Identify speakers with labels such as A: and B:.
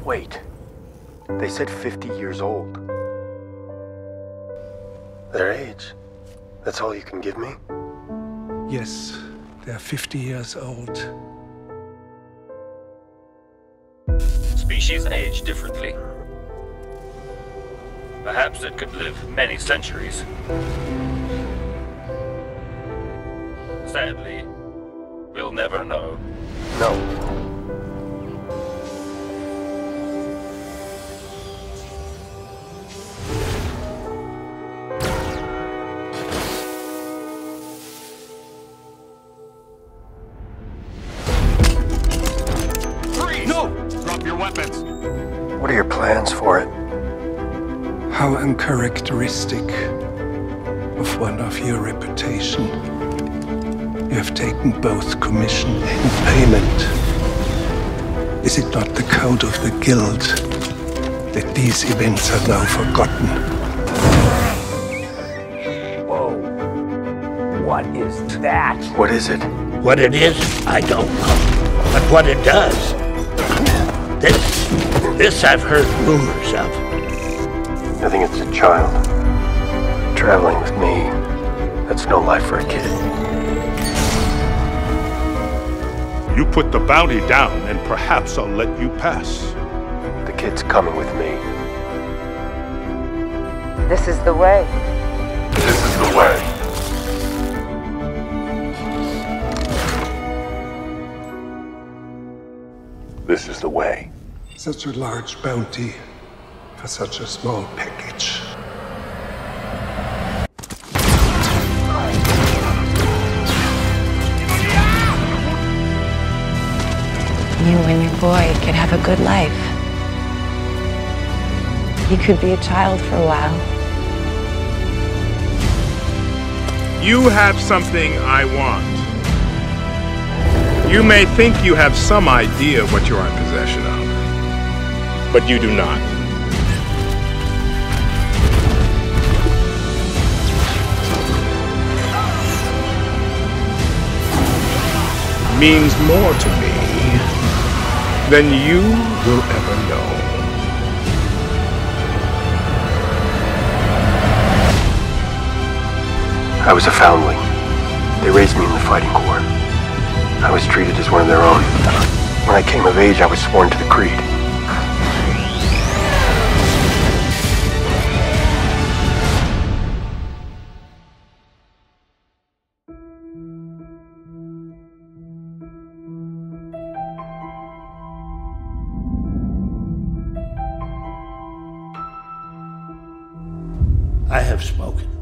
A: Wait. They said 50 years old. Their age? That's all you can give me?
B: Yes, they're 50 years old.
C: Species age differently. Perhaps it could live many centuries. Sadly, we'll never know.
A: No. What are your plans for it?
B: How uncharacteristic of one of your reputation. You have taken both commission and payment. Is it not the code of the guild that these events are now forgotten?
D: Whoa. What is that?
A: What is it?
E: What it is, I don't know. But what it does, this I've heard rumors of.
A: I think it's a child. Traveling with me, that's no life for a kid.
F: You put the bounty down, and perhaps I'll let you pass.
A: The kid's coming with me.
G: This is the way.
A: This is the way. This is the way.
B: Such a large bounty for such a small package.
H: You and your boy could have a good life. You could be a child for a while.
I: You have something I want. You may think you have some idea what you are in possession of, but you do not. Means more to me than you will ever know.
A: I was a foundling. They raised me in the fighting corps. I was treated as one of their own. When I came of age, I was sworn to the creed.
E: I have spoken.